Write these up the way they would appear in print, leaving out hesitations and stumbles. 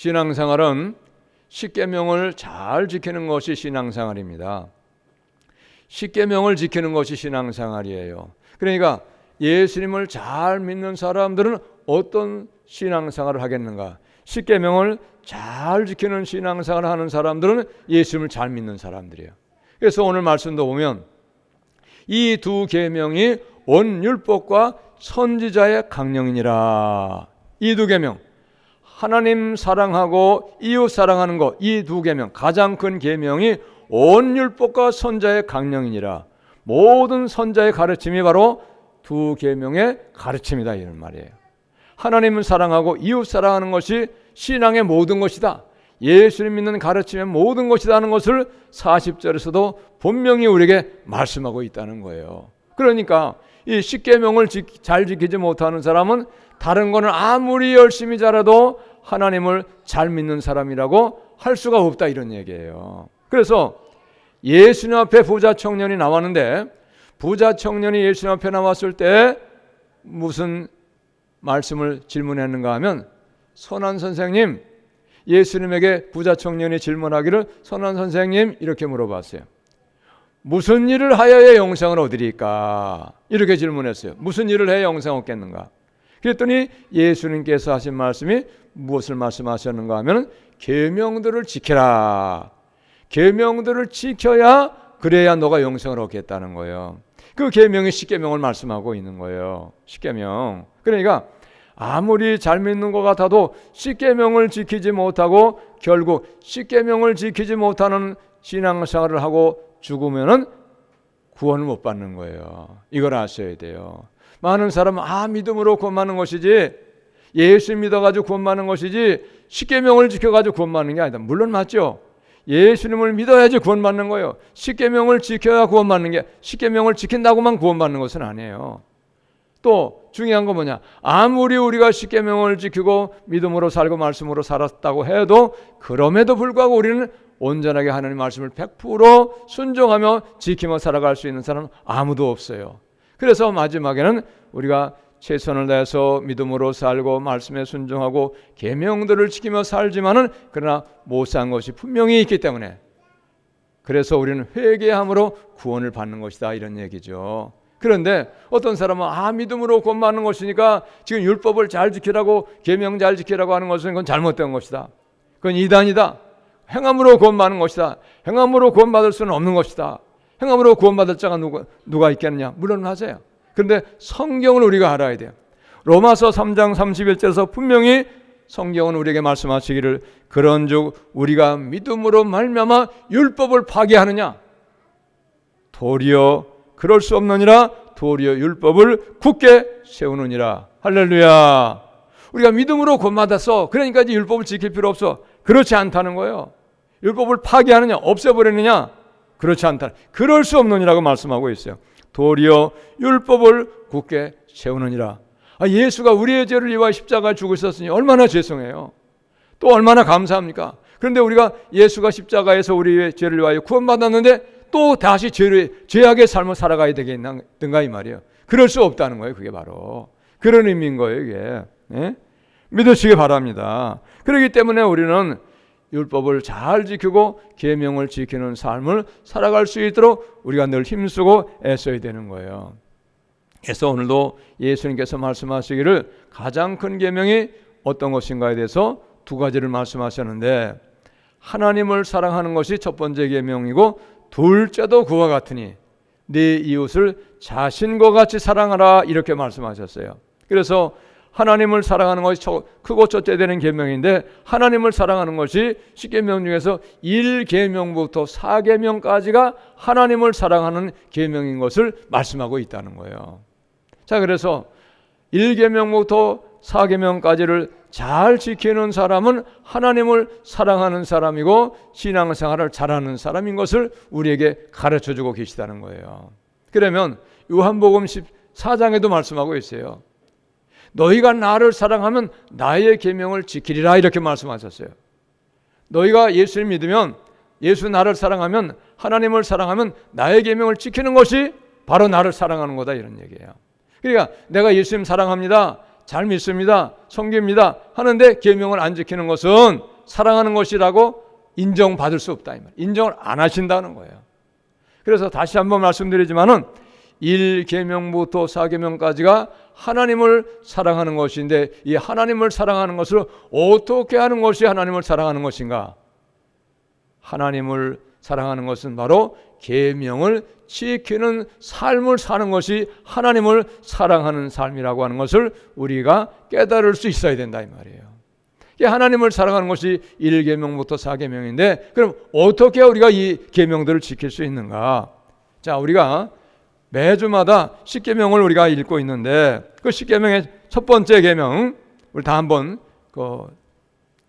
신앙생활은 십계명을 잘 지키는 것이 신앙생활입니다. 십계명을 지키는 것이 신앙생활이에요. 그러니까 예수님을 잘 믿는 사람들은 어떤 신앙생활을 하겠는가? 십계명을 잘 지키는 신앙생활을 하는 사람들은 예수님을 잘 믿는 사람들이에요. 그래서 오늘 말씀도 보면 이 두 계명이 온 율법과 선지자의 강령이니라. 이 두 계명, 하나님 사랑하고 이웃 사랑하는 것, 이 두 계명, 가장 큰 계명이 온 율법과 선자의 강령이니라. 모든 선자의 가르침이 바로 두 계명의 가르침이다, 이런 말이에요. 하나님을 사랑하고 이웃 사랑하는 것이 신앙의 모든 것이다, 예수님 믿는 가르침의 모든 것이다 하는 것을 40절에서도 분명히 우리에게 말씀하고 있다는 거예요. 그러니까 이 십계명을 잘 지키지 못하는 사람은 다른 거는 아무리 열심히 잘해도 하나님을 잘 믿는 사람이라고 할 수가 없다, 이런 얘기예요. 그래서 예수님 앞에 부자 청년이 나왔는데, 부자 청년이 예수님 앞에 나왔을 때 무슨 말씀을 질문했는가 하면, 선한 선생님, 예수님에게 부자 청년이 질문하기를, 선한 선생님, 이렇게 물어봤어요. 무슨 일을 하여야 영생을 얻으리까? 이렇게 질문했어요. 무슨 일을 해야 영생 얻겠는가? 그랬더니 예수님께서 하신 말씀이 무엇을 말씀하셨는가 하면, 계명들을 지켜라. 계명들을 지켜야 그래야 너가 영생을 얻겠다는 거예요. 그 계명이 십계명을 말씀하고 있는 거예요. 십계명. 그러니까 아무리 잘 믿는 것 같아도 십계명을 지키지 못하고 결국 십계명을 지키지 못하는 신앙생활을 하고 죽으면은 구원을 못 받는 거예요. 이걸 아셔야 돼요. 많은 사람은 믿음으로 구원받는 것이지, 예수 믿어가지고 구원받는 것이지 십계명을 지켜가지고 구원받는 게 아니다. 물론 맞죠. 예수님을 믿어야지 구원받는 거예요. 십계명을 지켜야 구원받는 게, 십계명을 지킨다고만 구원받는 것은 아니에요. 또 중요한 건 뭐냐? 아무리 우리가 십계명을 지키고 믿음으로 살고 말씀으로 살았다고 해도 그럼에도 불구하고 우리는 온전하게 하나님 말씀을 100% 순종하며 지키며 살아갈 수 있는 사람은 아무도 없어요. 그래서 마지막에는 우리가 최선을 다해서 믿음으로 살고 말씀에 순종하고 계명들을 지키며 살지만은 그러나 못 산 것이 분명히 있기 때문에, 그래서 우리는 회개함으로 구원을 받는 것이다, 이런 얘기죠. 그런데 어떤 사람은 믿음으로 구원받는 것이니까 지금 율법을 잘 지키라고, 계명 잘 지키라고 하는 것은 그건 잘못된 것이다, 그건 이단이다, 행함으로 구원받는 것이다, 행함으로 구원받을 수는 없는 것이다, 행함으로 구원받을 자가 누가 있겠느냐? 물론 하세요. 그런데 성경을 우리가 알아야 돼요. 로마서 3장 31절에서 분명히 성경은 우리에게 말씀하시기를, 그런즉 우리가 믿음으로 말미암아 율법을 파괴하느냐? 도리어 그럴 수 없느니라. 도리어 율법을 굳게 세우느니라. 할렐루야. 우리가 믿음으로 구원받았어, 그러니까 이제 율법을 지킬 필요 없어. 그렇지 않다는 거예요. 율법을 파괴하느냐, 없애버리느냐? 그렇지 않다. 그럴 수 없느니라고 말씀하고 있어요. 도리어 율법을 굳게 세우느니라. 예수가 우리의 죄를 위하여 십자가에 죽으셨으니 얼마나 죄송해요. 또 얼마나 감사합니까? 그런데 우리가 예수가 십자가에서 우리의 죄를 위하여 구원받았는데 또 다시 죄악의 삶을 살아가야 되겠는가, 이 말이에요. 그럴 수 없다는 거예요. 그게 바로 그런 의미인 거예요, 이게. 예? 믿으시기 바랍니다. 그렇기 때문에 우리는 율법을 잘 지키고 계명을 지키는 삶을 살아갈 수 있도록 우리가 늘 힘쓰고 애써야 되는 거예요. 그래서 오늘도 예수님께서 말씀하시기를 가장 큰 계명이 어떤 것인가에 대해서 두 가지를 말씀하셨는데, 하나님을 사랑하는 것이 첫 번째 계명이고 둘째도 그와 같으니 네 이웃을 자신과 같이 사랑하라, 이렇게 말씀하셨어요. 그래서 하나님을 사랑하는 것이 크고 첫째 되는 계명인데, 하나님을 사랑하는 것이 십계명 중에서 1계명부터 4계명까지가 하나님을 사랑하는 계명인 것을 말씀하고 있다는 거예요. 자, 그래서 1계명부터 4계명까지를 잘 지키는 사람은 하나님을 사랑하는 사람이고 신앙생활을 잘하는 사람인 것을 우리에게 가르쳐주고 계시다는 거예요. 그러면 요한복음 14장에도 말씀하고 있어요. 너희가 나를 사랑하면 나의 계명을 지키리라, 이렇게 말씀하셨어요. 너희가 예수를 믿으면, 예수 나를 사랑하면, 하나님을 사랑하면 나의 계명을 지키는 것이 바로 나를 사랑하는 거다, 이런 얘기예요. 그러니까 내가 예수님 사랑합니다, 잘 믿습니다, 섬깁니다 하는데 계명을 안 지키는 것은 사랑하는 것이라고 인정받을 수 없다 이 말. 인정을 안 하신다는 거예요. 그래서 다시 한번 말씀드리지만은 1계명부터 4계명까지가 하나님을 사랑하는 것인데, 이 하나님을 사랑하는 것을 어떻게 하는 것이 하나님을 사랑하는 것인가? 하나님을 사랑하는 것은 바로 계명을 지키는 삶을 사는 것이 하나님을 사랑하는 삶이라고 하는 것을 우리가 깨달을 수 있어야 된다 이 말이에요. 하나님을 사랑하는 것이 1계명부터 4계명인데 그럼 어떻게 우리가 이 계명들을 지킬 수 있는가? 자, 우리가 매주마다 10계명을 우리가 읽고 있는데 그 10계명의 첫 번째 계명, 우리 다 한번 그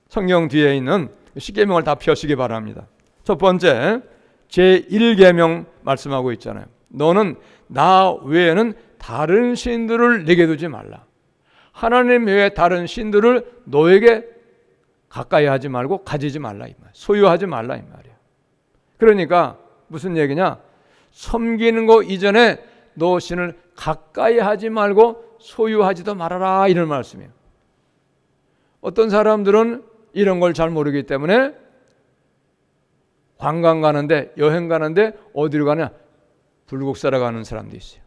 성경 뒤에 있는 10계명을 다 펴시기 바랍니다. 첫 번째 제1계명 말씀하고 있잖아요. 너는 나 외에는 다른 신들을 내게 두지 말라. 하나님 외에 다른 신들을 너에게 가까이 하지 말고 가지지 말라 이 말. 소유하지 말라 이 말이야. 그러니까 무슨 얘기냐? 섬기는 거 이전에 너 신을 가까이 하지 말고 소유하지도 말아라 이런 말씀이에요. 어떤 사람들은 이런 걸 잘 모르기 때문에 관광 가는데, 여행 가는데 어디로 가냐? 불국사로 가는 사람도 있어요.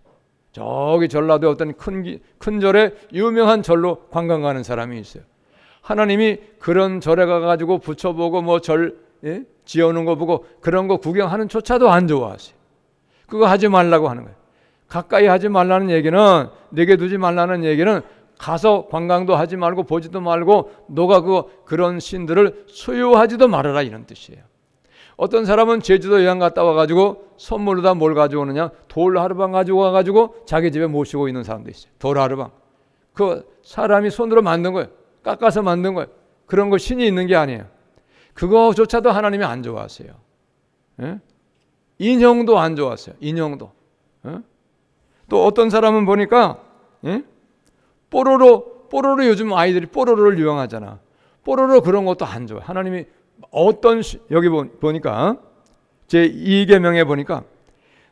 저기 전라도에 어떤 큰 절에 유명한 절로 관광 가는 사람이 있어요. 하나님이 그런 절에 가가지고 붙여보고 뭐 절 지어놓은 거 보고 그런 거 구경하는 조차도 안 좋아하세요. 그거 하지 말라고 하는 거예요. 가까이 하지 말라는 얘기는, 내게 두지 말라는 얘기는 가서 관광도 하지 말고 보지도 말고 너가 그런 신들을 소유하지도 말아라 이런 뜻이에요. 어떤 사람은 제주도 여행 갔다 와가지고 선물로 다 뭘 가져오느냐? 돌 하루방 가지고 와가지고 자기 집에 모시고 있는 사람도 있어요. 돌 하루방. 그 사람이 손으로 만든 거예요. 깎아서 만든 거예요. 그런 거 신이 있는 게 아니에요. 그거조차도 하나님이 안 좋아하세요. 예? 인형도 안 좋아하세요. 인형도. 예? 또 어떤 사람은 보니까 뽀로로 요즘 아이들이 뽀로로를 유행하잖아. 뽀로로 그런 것도 안 좋아해. 하나님이 여기 보니까 제2계명에 보니까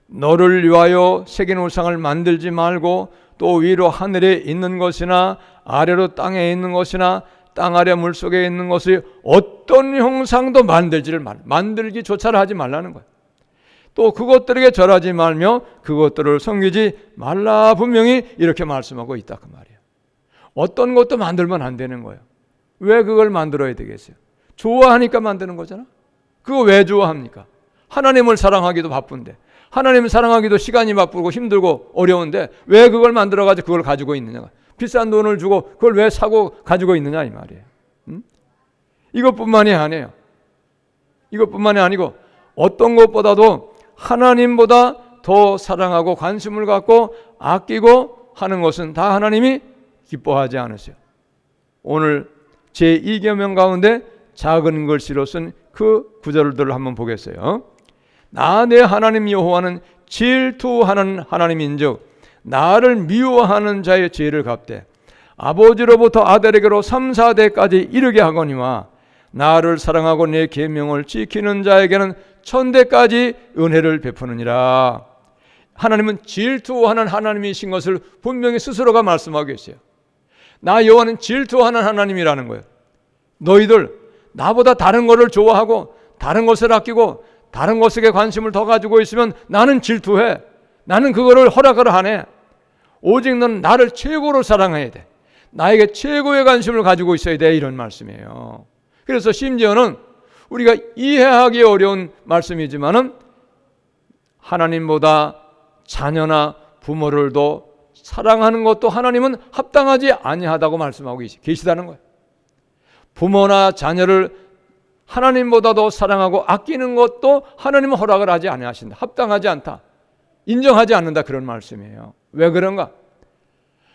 너를 위하여 새긴 우상을 만들지 말고 또 위로 하늘에 있는 것이나 아래로 땅에 있는 것이나 땅 아래 물속에 있는 것이 어떤 형상도 만들기조차를 하지 말라는 거예요. 또 그것들에게 절하지 말며 그것들을 섬기지 말라 분명히 이렇게 말씀하고 있다 그 말이에요. 어떤 것도 만들면 안 되는 거예요. 왜 그걸 만들어야 되겠어요? 좋아하니까 만드는 거잖아. 그거 왜 좋아합니까? 하나님을 사랑하기도 바쁜데, 하나님을 사랑하기도 시간이 바쁘고 힘들고 어려운데 왜 그걸 만들어가지고 그걸 가지고 있느냐? 비싼 돈을 주고 그걸 왜 사고 가지고 있느냐 이 말이에요. 이것뿐만이 아니에요. 이것뿐만이 아니고 어떤 것보다도 하나님보다 더 사랑하고 관심을 갖고 아끼고 하는 것은 다 하나님이 기뻐하지 않으세요. 오늘 제2계명 가운데 작은 글씨로 쓴 그 구절들을 한번 보겠어요. 나 내 하나님 여호와는 질투하는 하나님인즉 나를 미워하는 자의 죄를 갚되 아버지로부터 아들에게로 3, 4대까지 이르게 하거니와 나를 사랑하고 내 계명을 지키는 자에게는 1000대까지 은혜를 베푸느니라. 하나님은 질투하는 하나님이신 것을 분명히 스스로가 말씀하고 계세요. 나 여호와는 질투하는 하나님이라는 거예요. 너희들 나보다 다른 것을 좋아하고 다른 것을 아끼고 다른 것에 관심을 더 가지고 있으면 나는 질투해. 나는 그거를 허락을 안 해. 오직 너는 나를 최고로 사랑해야 돼. 나에게 최고의 관심을 가지고 있어야 돼. 이런 말씀이에요. 그래서 심지어는 우리가 이해하기 어려운 말씀이지만은 하나님보다 자녀나 부모를 더 사랑하는 것도 하나님은 합당하지 아니하다고 말씀하고 계시다는 거예요. 부모나 자녀를 하나님보다 더 사랑하고 아끼는 것도 하나님은 허락을 하지 아니하신다. 합당하지 않다. 인정하지 않는다. 그런 말씀이에요. 왜 그런가?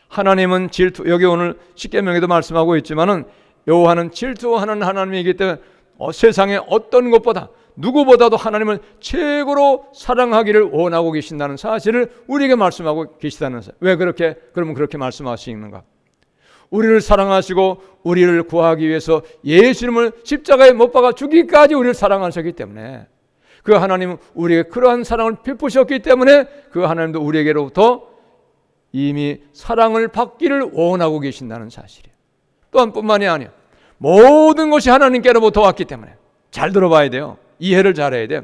하나님은 질투, 여기 오늘 십계명에도 말씀하고 있지만은 여호와는 질투하는 하나님이기 때문에 세상에 어떤 것보다 누구보다도 하나님을 최고로 사랑하기를 원하고 계신다는 사실을 우리에게 말씀하고 계시다는 사실. 왜 그러면 그렇게 말씀하시는가? 우리를 사랑하시고 우리를 구하기 위해서 예수님을 십자가에 못 박아 죽기까지 우리를 사랑하셨기 때문에, 그 하나님은 우리에게 그러한 사랑을 베푸셨기 때문에 그 하나님도 우리에게로부터 이미 사랑을 받기를 원하고 계신다는 사실이에요. 또한 뿐만이 아니에요. 모든 것이 하나님께로부터 왔기 때문에 잘 들어봐야 돼요. 이해를 잘해야 돼요.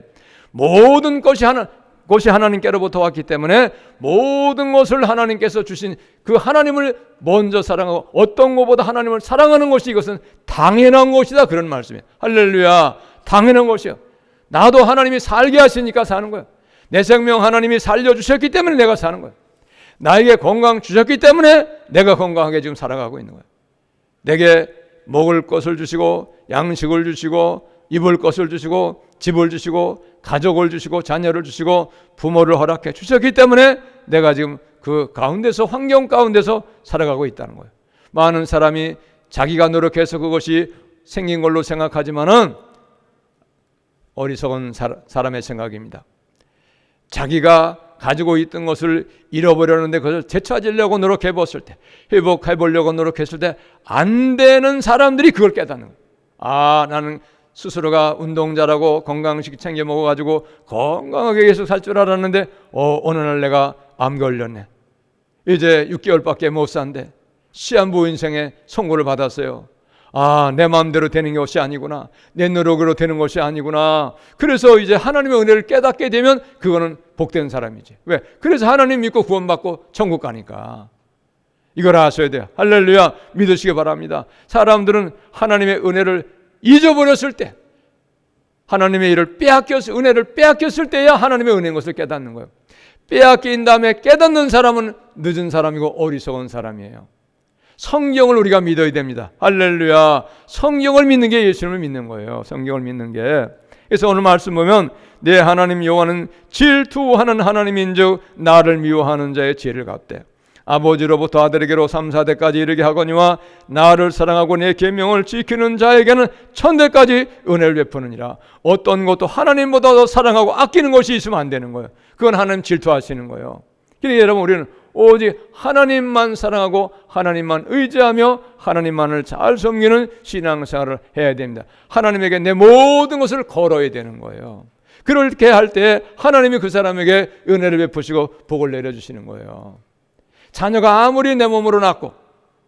모든 것이 하나님께로부터 왔기 때문에 모든 것을 하나님께서 주신 그 하나님을 먼저 사랑하고 어떤 것보다 하나님을 사랑하는 것이 이것은 당연한 것이다, 그런 말씀이에요. 할렐루야. 당연한 것이요. 나도 하나님이 살게 하시니까 사는 거예요. 내 생명 하나님이 살려주셨기 때문에 내가 사는 거예요. 나에게 건강 주셨기 때문에 내가 건강하게 지금 살아가고 있는 거예요. 내게 먹을 것을 주시고 양식을 주시고 입을 것을 주시고 집을 주시고 가족을 주시고 자녀를 주시고 부모를 허락해 주셨기 때문에 내가 지금 그 가운데서, 환경 가운데서 살아가고 있다는 거예요. 많은 사람이 자기가 노력해서 그것이 생긴 걸로 생각하지만은 어리석은 사람의 생각입니다. 자기가 가지고 있던 것을 잃어버렸는데 그것을 되찾으려고 노력해 봤을 때, 회복해 보려고 노력했을 때 안 되는 사람들이 그걸 깨닫는 거예요. 나는 스스로가 운동자라고 건강식 챙겨 먹어가지고 건강하게 계속 살 줄 알았는데 어느 날 내가 암 걸렸네. 이제 6개월밖에 못 산대. 시한부 인생에 선고를 받았어요. 내 마음대로 되는 것이 아니구나. 내 노력으로 되는 것이 아니구나. 그래서 이제 하나님의 은혜를 깨닫게 되면 그거는 복된 사람이지. 왜? 그래서 하나님 믿고 구원받고 천국 가니까. 이걸 아셔야 돼요. 할렐루야. 믿으시기 바랍니다. 사람들은 하나님의 은혜를 잊어버렸을 때, 하나님의 은혜를 빼앗겼을 때야 하나님의 은혜인 것을 깨닫는 거예요. 빼앗긴 다음에 깨닫는 사람은 늦은 사람이고 어리석은 사람이에요. 성경을 우리가 믿어야 됩니다. 할렐루야. 성경을 믿는 게 예수님을 믿는 거예요. 성경을 믿는 게. 그래서 오늘 말씀 보면 내 하나님 여호와는 질투하는 하나님인즉 나를 미워하는 자의 죄를 갚되 아버지로부터 아들에게로 3, 4대까지 이르게 하거니와 나를 사랑하고 내 계명을 지키는 자에게는 천대까지 은혜를 베푸느니라. 어떤 것도 하나님보다 더 사랑하고 아끼는 것이 있으면 안 되는 거예요. 그건 하나님 질투하시는 거예요. 그러니까 여러분, 우리는 오직 하나님만 사랑하고 하나님만 의지하며 하나님만을 잘 섬기는 신앙생활을 해야 됩니다. 하나님에게 내 모든 것을 걸어야 되는 거예요. 그렇게 할 때 하나님이 그 사람에게 은혜를 베푸시고 복을 내려주시는 거예요. 자녀가 아무리 내 몸으로 낳고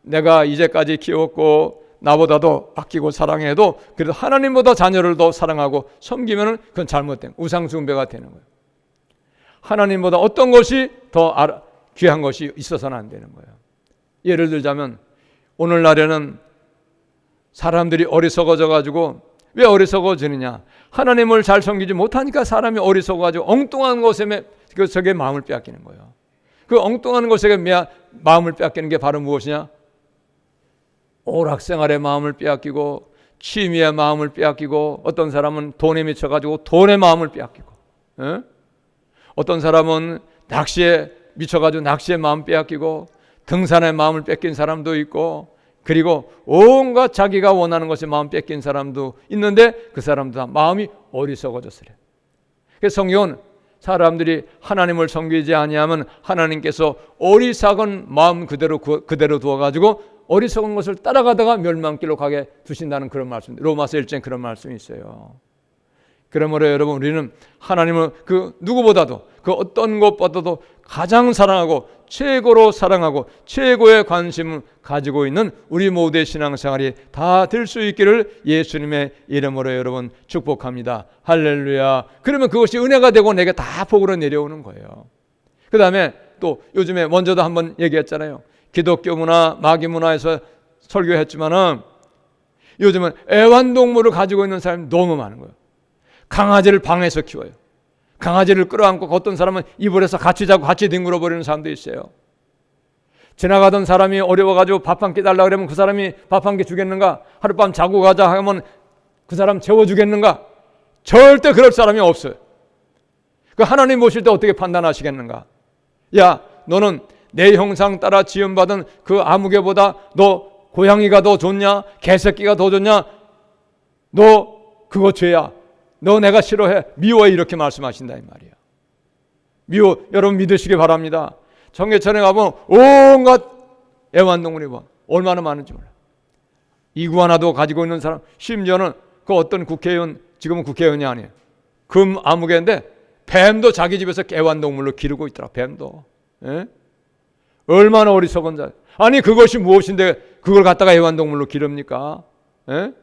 내가 이제까지 키웠고 나보다도 아끼고 사랑해도 그래도 하나님보다 자녀를 더 사랑하고 섬기면 그건 잘못된 우상숭배가 되는 거예요. 하나님보다 어떤 것이 더 귀한 것이 있어서는 안 되는 거예요. 예를 들자면 오늘날에는 사람들이 어리석어져 가지고, 왜 어리석어지느냐? 하나님을 잘 섬기지 못하니까 사람이 어리석어 가지고 엉뚱한 것에 저게 마음을 빼앗기는 거예요. 그 엉뚱한 것에 마음을 빼앗기는 게 바로 무엇이냐? 오락생활의 마음을 빼앗기고 취미의 마음을 빼앗기고, 어떤 사람은 돈에 미쳐가지고 돈의 마음을 빼앗기고, 어떤 사람은 낚시에 미쳐가지고 낚시의 마음 빼앗기고 등산의 마음을 뺏긴 사람도 있고, 그리고 온갖 자기가 원하는 것에 마음 뺏긴 사람도 있는데 그 사람도 다 마음이 어리석어졌어요. 그래서 성경은 사람들이 하나님을 섬기지 아니하면 하나님께서 어리석은 마음 그대로 두어가지고 어리석은 것을 따라가다가 멸망길로 가게 두신다는 그런 말씀, 로마서 1장에 그런 말씀이 있어요. 그러므로 여러분, 우리는 하나님을 그 누구보다도 그 어떤 것보다도 가장 사랑하고 최고로 사랑하고 최고의 관심을 가지고 있는 우리 모두의 신앙생활이 다 될 수 있기를 예수님의 이름으로 여러분 축복합니다. 할렐루야. 그러면 그것이 은혜가 되고 내게 다 복으로 내려오는 거예요. 그 다음에 또 요즘에 먼저도 한번 얘기했잖아요. 기독교 문화, 마귀 문화에서 설교했지만은 요즘은 애완동물을 가지고 있는 사람이 너무 많은 거예요. 강아지를 방에서 키워요. 강아지를 끌어안고 어떤 사람은 이불에서 같이 자고 같이 뒹굴어 버리는 사람도 있어요. 지나가던 사람이 어려워가지고 밥 한 끼 달라고 그러면 그 사람이 밥 한 끼 주겠는가? 하룻밤 자고 가자 하면 그 사람 재워주겠는가? 절대 그럴 사람이 없어요. 그 하나님 보실 때 어떻게 판단하시겠는가? 야, 너는 내 형상 따라 지음받은 그 아무개보다 너 고양이가 더 좋냐? 개새끼가 더 좋냐? 너 그거 죄야. 너 내가 싫어해. 미워해. 이렇게 말씀하신다 이 말이야. 미워. 여러분 믿으시기 바랍니다. 청계천에 가보면 온갖 애완동물이 뭐 얼마나 많은지 몰라. 이구아나도 가지고 있는 사람, 심지어는 그 어떤 국회의원, 지금은 국회의원이 아니에요. 금 아무개인데 뱀도 자기 집에서 애완동물로 기르고 있더라. 뱀도. 예? 얼마나 어리석은 자. 아니 그것이 무엇인데 그걸 갖다가 애완동물로 기릅니까? 예?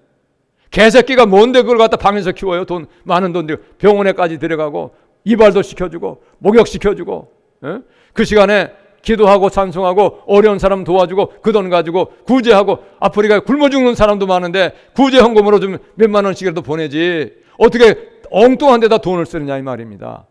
개새끼가 뭔데 그걸 갖다 방에서 키워요? 많은 돈 들여 병원에까지 데려가고 이발도 시켜주고 목욕시켜주고, 예? 그 시간에 기도하고 찬송하고 어려운 사람 도와주고 그 돈 가지고 구제하고 아프리카에 굶어 죽는 사람도 많은데 구제 헌금으로 좀 몇만 원씩이라도 보내지 어떻게 엉뚱한 데다 돈을 쓰느냐 이 말입니다.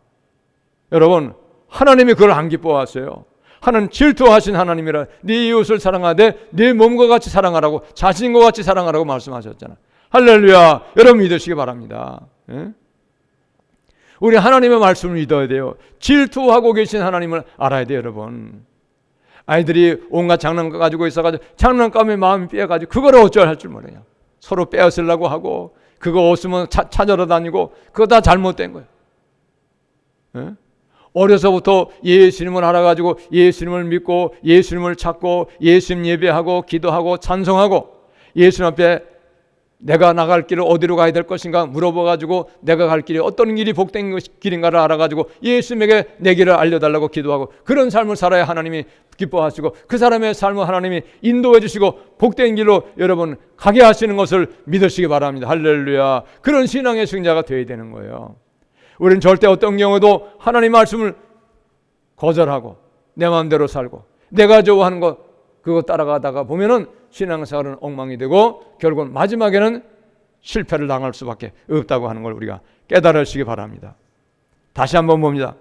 여러분, 하나님이 그걸 안 기뻐하세요. 하나님 질투하신 하나님이라 네 이웃을 사랑하되 네 몸과 같이 사랑하라고, 자신과 같이 사랑하라고 말씀하셨잖아. 할렐루야. 여러분 믿으시기 바랍니다. 예? 우리 하나님의 말씀을 믿어야 돼요. 질투하고 계신 하나님을 알아야 돼요, 여러분. 아이들이 온갖 장난감 가지고 있어가지고 장난감에 마음이 빼어가지고 그걸 어쩔 할 줄 모르냐. 서로 빼앗으려고 하고 그거 없으면 찾아러 다니고 그거 다 잘못된 거예요. 예? 어려서부터 예수님을 알아가지고 예수님을 믿고 예수님을 찾고 예수님 예배하고 기도하고 찬송하고 예수님 앞에 내가 나갈 길을 어디로 가야 될 것인가 물어봐가지고 내가 갈 길이 어떤 길이 복된 길인가를 알아가지고 예수님에게 내 길을 알려달라고 기도하고 그런 삶을 살아야 하나님이 기뻐하시고 그 사람의 삶을 하나님이 인도해 주시고 복된 길로 여러분 가게 하시는 것을 믿으시기 바랍니다. 할렐루야. 그런 신앙의 승자가 되어야 되는 거예요. 우리는 절대 어떤 경우도 하나님 말씀을 거절하고 내 마음대로 살고 내가 좋아하는 것 그거 따라가다가 보면은 신앙생활은 엉망이 되고 결국은 마지막에는 실패를 당할 수밖에 없다고 하는 걸 우리가 깨달으시기 바랍니다. 다시 한번 봅니다.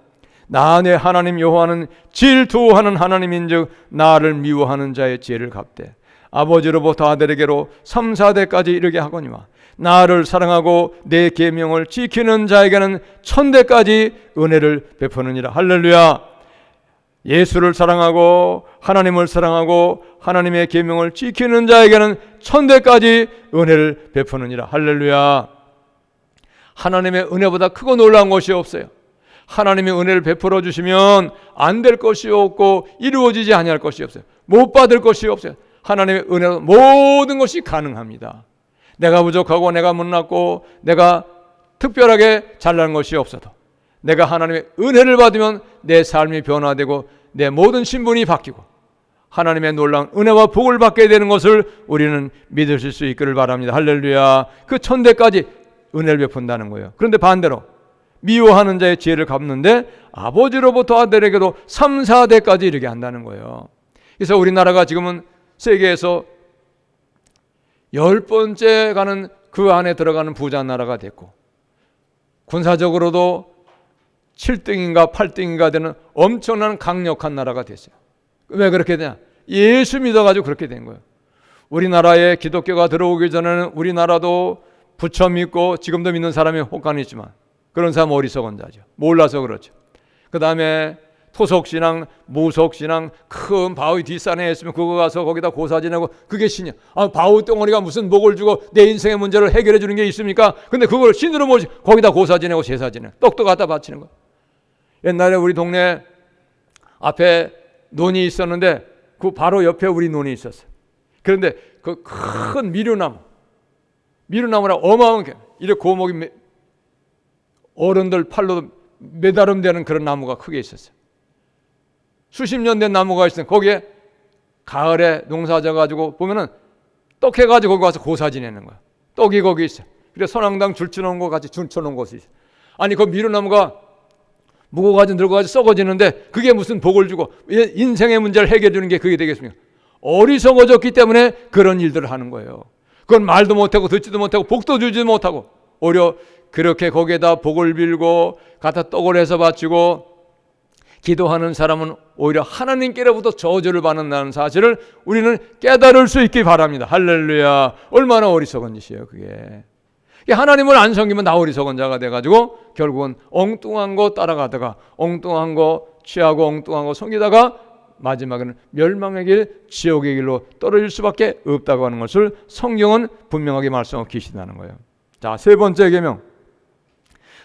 나 내 하나님 여호와는 질투하는 하나님인즉 나를 미워하는 자의 죄를 갚되 아버지로부터 아들에게로 3, 4대까지 이르게 하거니와 나를 사랑하고 내 계명을 지키는 자에게는 1000대까지 은혜를 베푸느니라. 할렐루야. 예수를 사랑하고 하나님을 사랑하고 하나님의 계명을 지키는 자에게는 1000대까지 은혜를 베푸느니라. 할렐루야. 하나님의 은혜보다 크고 놀라운 것이 없어요. 하나님의 은혜를 베풀어 주시면 안 될 것이 없고 이루어지지 아니할 것이 없어요. 못 받을 것이 없어요. 하나님의 은혜로 모든 것이 가능합니다. 내가 부족하고 내가 못났고 내가 특별하게 잘난 것이 없어도 내가 하나님의 은혜를 받으면 내 삶이 변화되고 내 모든 신분이 바뀌고 하나님의 놀라운 은혜와 복을 받게 되는 것을 우리는 믿으실 수 있기를 바랍니다. 할렐루야. 그 1000대까지 은혜를 베푼다는 거예요. 그런데 반대로 미워하는 자의 죄를 갚는데 아버지로부터 아들에게도 3, 4대까지 이르게 한다는 거예요. 그래서 우리나라가 지금은 세계에서 10번째 가는 그 안에 들어가는 부자 나라가 됐고 군사적으로도 7등인가 8등인가 되는 엄청난 강력한 나라가 됐어요. 왜 그렇게 되냐? 예수 믿어가지고 그렇게 된 거예요. 우리나라에 기독교가 들어오기 전에는 우리나라도 부처 믿고 지금도 믿는 사람이 혹간 있지만 그런 사람 어리석은 자죠. 몰라서 그렇죠. 그 다음에 토속신앙, 무속신앙, 큰 바위 뒷산에 있으면 그거 가서 거기다 고사 지내고 그게 신이야. 바위 덩어리가 무슨 복을 주고 내 인생의 문제를 해결해 주는 게 있습니까? 근데 그걸 신으로 모시 거기다 고사 지내고 제사 지내고 떡도 갖다 바치는 거. 옛날에 우리 동네 앞에 논이 있었는데 그 바로 옆에 우리 논이 있었어요. 그런데 그 큰 미루나무라 어마어마한 게 이렇게 고목이 어른들 팔로 매다름 되는 그런 나무가 크게 있었어요. 수십 년 된 나무가 있어요. 거기에 가을에 농사 져가지고 보면은 떡 해가지고 거기 와서 고사 지내는 거야. 떡이 거기 있어요. 그래서 선앙당 줄 쳐놓은 거 같이 줄 쳐놓은 곳이 있어요. 아니 그 미루나무가 무거워가지고 늙어가지고 썩어지는데 그게 무슨 복을 주고 인생의 문제를 해결해 주는 게 그게 되겠습니까? 어리석어졌기 때문에 그런 일들을 하는 거예요. 그건 말도 못하고 듣지도 못하고 복도 주지도 못하고 오히려 그렇게 거기에다 복을 빌고 갖다 떡을 해서 바치고 기도하는 사람은 오히려 하나님께로부터 저주를 받는다는 사실을 우리는 깨달을 수 있기 바랍니다. 할렐루야. 얼마나 어리석은 짓이에요 그게. 하나님을 안 섬기면 나 어리석은 자가 돼가지고 결국은 엉뚱한 거 따라가다가 엉뚱한 거 취하고 엉뚱한 거 섬기다가 마지막에는 멸망의 길, 지옥의 길로 떨어질 수밖에 없다고 하는 것을 성경은 분명하게 말씀하고 계시다는 거예요. 자, 세 번째 계명.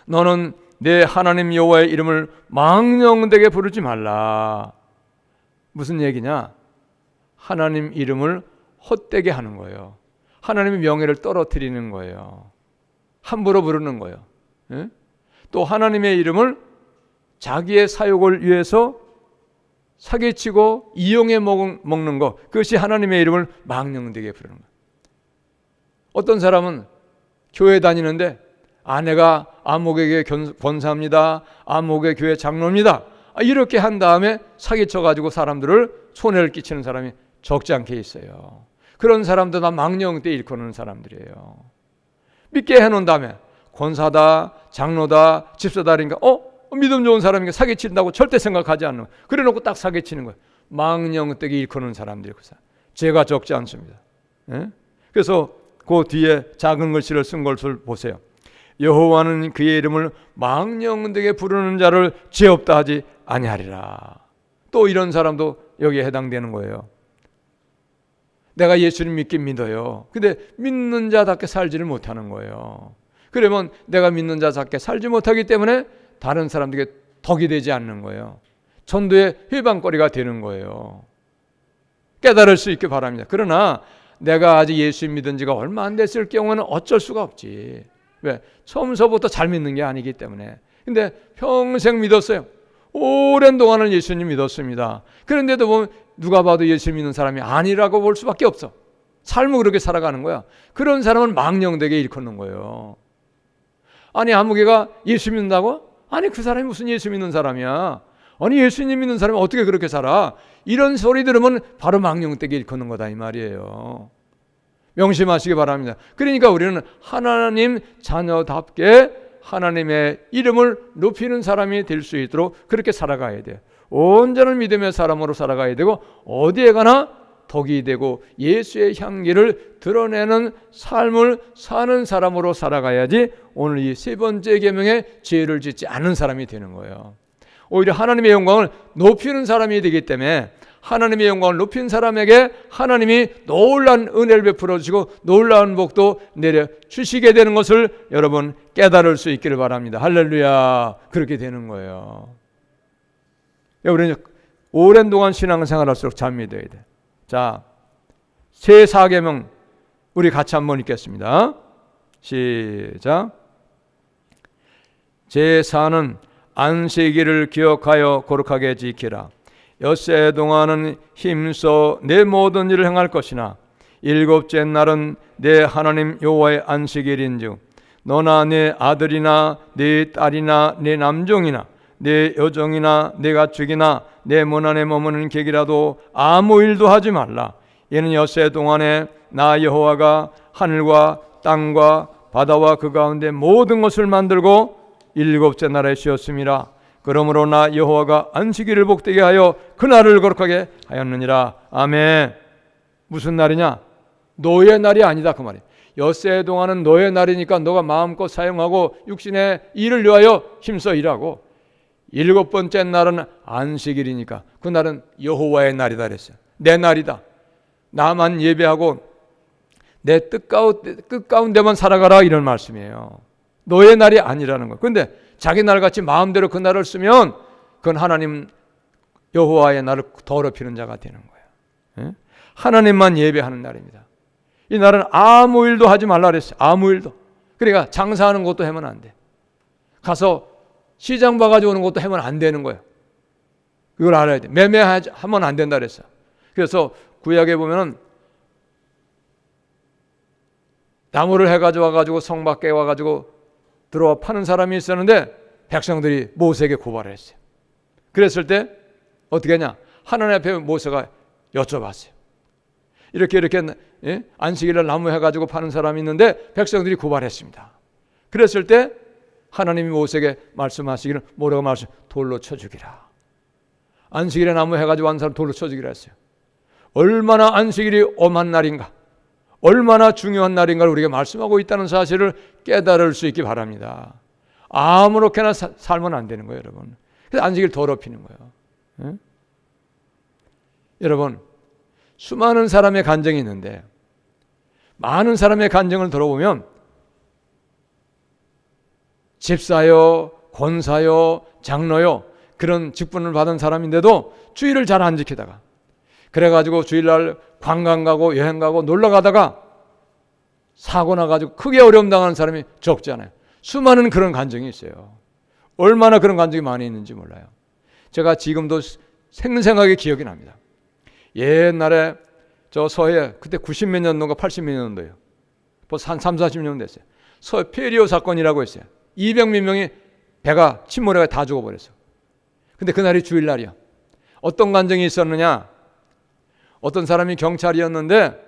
너는 내 하나님 여호와의 이름을 망령되게 부르지 말라. 무슨 얘기냐? 하나님 이름을 헛되게 하는 거예요. 하나님의 명예를 떨어뜨리는 거예요. 함부로 부르는 거예요. 예? 또 하나님의 이름을 자기의 사욕을 위해서 사기치고 이용해 먹는 것, 그것이 하나님의 이름을 망령되게 부르는 거예요. 어떤 사람은 교회 다니는데 아내가 아목에게 권사합니다. 아목의 교회 장로입니다. 이렇게 한 다음에 사기쳐가지고 사람들을 손해를 끼치는 사람이 적지 않게 있어요. 그런 사람들 다 망령 때 일컫는 사람들이에요. 믿게 해놓은 다음에 권사다, 장로다, 집사다 그러니까 믿음 좋은 사람이니까 사기친다고 절대 생각하지 않는 거예요. 그래놓고 딱 사기치는 거예요. 망령되게 일컫는 사람들이 죄가 적지 않습니다. 예? 그래서 그 뒤에 작은 글씨를 쓴 것을 보세요. 여호와는 그의 이름을 망령되게 부르는 자를 죄 없다 하지 아니하리라. 또 이런 사람도 여기에 해당되는 거예요. 내가 예수님 믿긴 믿어요. 근데 믿는 자답게 살지를 못하는 거예요. 그러면 내가 믿는 자답게 살지 못하기 때문에 다른 사람들에게 덕이 되지 않는 거예요. 전도의 회방거리가 되는 거예요. 깨달을 수 있기 바랍니다. 그러나 내가 아직 예수 믿은 지가 얼마 안 됐을 경우는 어쩔 수가 없지. 왜? 처음서부터 잘 믿는 게 아니기 때문에. 근데 평생 믿었어요. 오랜 동안을 예수님 믿었습니다. 그런데도 보면 누가 봐도 예수 믿는 사람이 아니라고 볼 수밖에 없어. 삶을 그렇게 살아가는 거야. 그런 사람은 망령되게 일컫는 거예요. 아니 아무개가 예수 믿는다고? 아니 그 사람이 무슨 예수 믿는 사람이야. 아니 예수님 믿는 사람이 어떻게 그렇게 살아? 이런 소리 들으면 바로 망령되게 일컫는 거다 이 말이에요. 명심하시기 바랍니다. 그러니까 우리는 하나님 자녀답게 하나님의 이름을 높이는 사람이 될 수 있도록 그렇게 살아가야 돼요. 온전한 믿음의 사람으로 살아가야 되고 어디에 가나 덕이 되고 예수의 향기를 드러내는 삶을 사는 사람으로 살아가야지 오늘 이 세 번째 계명에 죄를 짓지 않는 사람이 되는 거예요. 오히려 하나님의 영광을 높이는 사람이 되기 때문에 하나님의 영광을 높인 사람에게 하나님이 놀라운 은혜를 베풀어 주시고 놀라운 복도 내려주시게 되는 것을 여러분 깨달을 수 있기를 바랍니다. 할렐루야. 그렇게 되는 거예요. 우리는 오랜 동안 신앙생활 할수록 잘 믿어야 돼. 자, 제 4계명 우리 같이 한번 읽겠습니다. 시작. 제 4는 안식일을 기억하여 거룩하게 지키라. 엿새 동안은 힘써 내 모든 일을 행할 것이나 일곱째 날은 내 하나님 여호와의 안식일인즉 너나 내 아들이나 내 딸이나 내 남종이나 내 여종이나 내 가축이나 내 문 안에 머무는 객이라도 아무 일도 하지 말라. 이는 엿새 동안에 나 여호와가 하늘과 땅과 바다와 그 가운데 모든 것을 만들고 일곱째 날에 쉬었음이라. 그러므로 나 여호와가 안식일을 복되게 하여 그날을 거룩하게 하였느니라. 아멘. 무슨 날이냐? 노예 날이 아니다 그 말이에요. 엿새 동안은 노예 날이니까 너가 마음껏 사용하고 육신의 일을 위하여 힘써 일하고, 일곱 번째 날은 안식일이니까 그 날은 여호와의 날이다 그랬어요. 내 날이다. 나만 예배하고 내 뜻 가운데만 살아가라 이런 말씀이에요. 노예 날이 아니라는 거예요. 그런데 자기 날같이 마음대로 그 날을 쓰면 그건 하나님 여호와의 날을 더럽히는 자가 되는 거예요. 하나님만 예배하는 날입니다. 이 날은 아무 일도 하지 말라 그랬어요. 아무 일도. 그러니까 장사하는 것도 하면 안 돼. 가서 시장 봐가지고 오는 것도 하면 안 되는 거예요. 이걸 알아야 돼. 매매하면 안 된다 그랬어요. 그래서 구약에 보면은 나무를 해가지고 와가지고 성 밖에 와가지고 들어와 파는 사람이 있었는데 백성들이 모세에게 고발을 했어요. 그랬을 때 어떻게 하냐? 하나님 앞에 모세가 여쭤봤어요. 이렇게 안식일날 나무 해가지고 파는 사람이 있는데 백성들이 고발했습니다. 그랬을 때 하나님이 모세에게 말씀하시기를 뭐라고 말씀하셨어요? 돌로 쳐 죽이라. 안식일에 나무 해가지고 한 사람 돌로 쳐 죽이라 했어요. 얼마나 안식일이 엄한 날인가, 얼마나 중요한 날인가를 우리가 말씀하고 있다는 사실을 깨달을 수 있기 바랍니다. 아무렇게나 살면 안 되는 거예요, 여러분. 그래서 안식일 더럽히는 거예요. 여러분, 수많은 사람의 간증이 있는데 많은 사람의 간증을 들어보면 집사요, 권사요, 장로요 그런 직분을 받은 사람인데도 주일을 잘 안 지키다가 그래가지고 주일날 관광 가고 여행 가고 놀러 가다가 사고 나가지고 크게 어려움 당하는 사람이 적지 않아요. 수많은 그런 간증이 있어요. 얼마나 그런 간증이 많이 있는지 몰라요. 제가 지금도 생생하게 기억이 납니다. 옛날에 저 서해 그때 90몇 년도인가 80몇 년도예요. 벌써 한 3, 40년 됐어요. 페리오 사건이라고 했어요. 200몇 명이 배가 침몰해가 다 죽어버렸어. 근데 그날이 주일날이야. 어떤 간증이 있었느냐? 어떤 사람이 경찰이었는데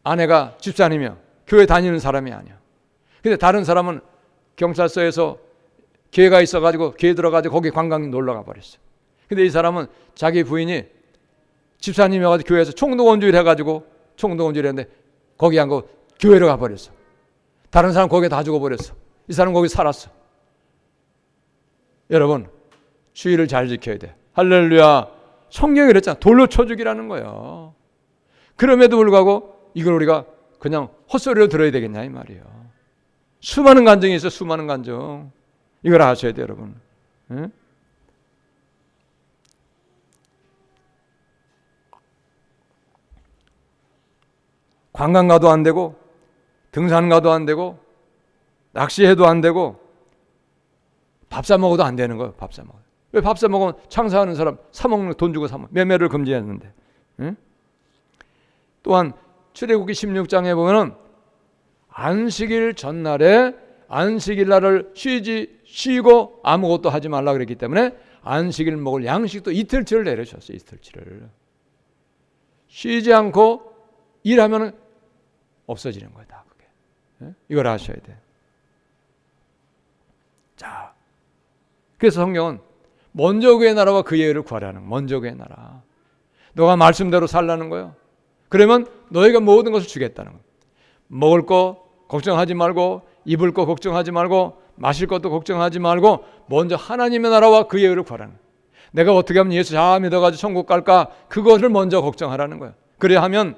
아내가 집사님이야. 교회 다니는 사람이 아니야. 근데 다른 사람은 경찰서에서 기회가 있어가지고 기회 들어가지고 거기 관광 놀러 가버렸어. 근데 이 사람은 자기 부인이 집사님이어가지고 교회에서 총동원주의를 해가지고 총동원주의를 했는데 거기 안 가고 교회로 가버렸어. 다른 사람 거기에 다 죽어버렸어. 이 사람 거기 살았어. 여러분, 주의를 잘 지켜야 돼. 할렐루야. 성경이 그랬잖아. 돌로 쳐 죽이라는 거예요. 그럼에도 불구하고 이걸 우리가 그냥 헛소리로 들어야 되겠냐 이 말이에요. 수많은 간증이 있어. 수많은 간증. 이걸 아셔야 돼요, 여러분. 예? 관광 가도 안 되고 등산 가도 안 되고 낚시해도 안 되고 밥 사 먹어도 안 되는 거예요. 밥 사 먹어요. 왜 밥 사 먹으면 장사하는 사람 사 먹는 돈 주고 사 먹어. 매매를 금지했는데. 응? 또한 출애굽기 16장에 보면은 안식일 전날에 안식일 날을 쉬고 아무것도 하지 말라 그랬기 때문에 안식일 먹을 양식도 이틀치를 내려줬어요. 이틀치를. 쉬지 않고 일하면은 없어지는 거예요. 다 그게. 네? 이걸 아셔야 돼. 자, 그래서 성경은 먼저 그의 나라와 그의 의를 구하라는 거예요. 먼저 그의 나라. 너가 말씀대로 살라는 거예요. 그러면 너희가 모든 것을 주겠다는 거예요. 먹을 거 걱정하지 말고 입을 거 걱정하지 말고 마실 것도 걱정하지 말고 먼저 하나님의 나라와 그의 의를 구하라는 거예요. 내가 어떻게 하면 예수 잘 믿어가지고 천국 갈까? 그것을 먼저 걱정하라는 거예요. 그래야 하면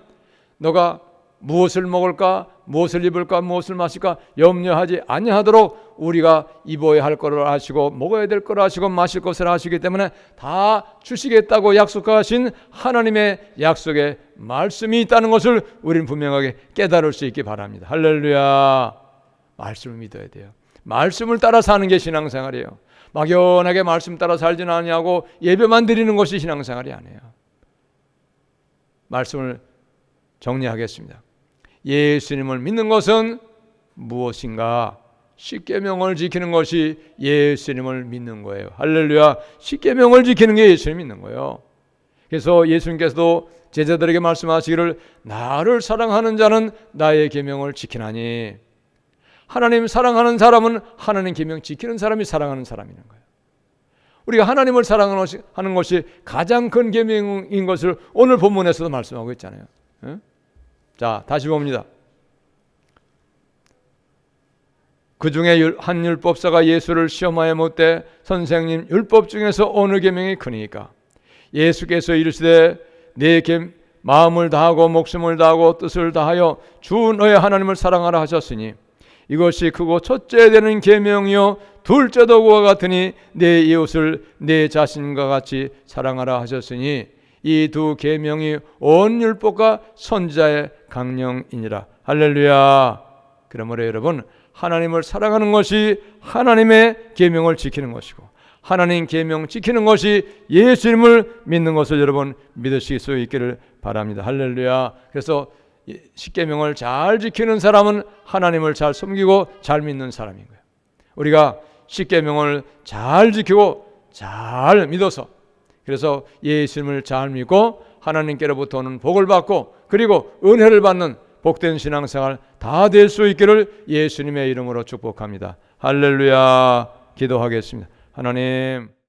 너가 무엇을 먹을까, 무엇을 입을까, 무엇을 마실까 염려하지 아니하도록 우리가 입어야 할 것을 아시고 먹어야 될 것을 아시고 마실 것을 아시기 때문에 다 주시겠다고 약속하신 하나님의 약속에 말씀이 있다는 것을 우리는 분명하게 깨달을 수 있기 바랍니다. 할렐루야. 말씀을 믿어야 돼요. 말씀을 따라 사는 게 신앙생활이에요. 막연하게 말씀 따라 살지는 아니하고 예배만 드리는 것이 신앙생활이 아니에요. 말씀을 정리하겠습니다. 예수님을 믿는 것은 무엇인가? 십계명을 지키는 것이 예수님을 믿는 거예요. 할렐루야. 십계명을 지키는 게 예수님 믿는 거예요. 그래서 예수님께서도 제자들에게 말씀하시기를 나를 사랑하는 자는 나의 계명을 지키나니. 하나님 사랑하는 사람은 하나님 계명 지키는 사람이 사랑하는 사람이라는 거예요. 우리가 하나님을 사랑하는 것이 가장 큰 계명인 것을 오늘 본문에서도 말씀하고 있잖아요. 자, 다시 봅니다. 그 중에 한 율법사가 예수를 시험하여 묻되 선생님 율법 중에서 어느 계명이 크니까? 예수께서 이르시되 내 마음을 다하고 목숨을 다하고 뜻을 다하여 주 너의 하나님을 사랑하라 하셨으니 이것이 크고 첫째 되는 계명이요 둘째도 그와 같으니 내 이웃을 내 자신과 같이 사랑하라 하셨으니 이 두 계명이 온 율법과 선지자의 강령이니라. 할렐루야. 그러므로 여러분 하나님을 사랑하는 것이 하나님의 계명을 지키는 것이고 하나님 계명 지키는 것이 예수님을 믿는 것을 여러분 믿으실 수 있기를 바랍니다. 할렐루야. 그래서 십계명을 잘 지키는 사람은 하나님을 잘 섬기고 잘 믿는 사람인 거예요. 우리가 십계명을 잘 지키고 잘 믿어서 그래서 예수님을 잘 믿고 하나님께로부터 오는 복을 받고 그리고 은혜를 받는 복된 신앙생활 다 될 수 있기를 예수님의 이름으로 축복합니다. 할렐루야. 기도하겠습니다. 하나님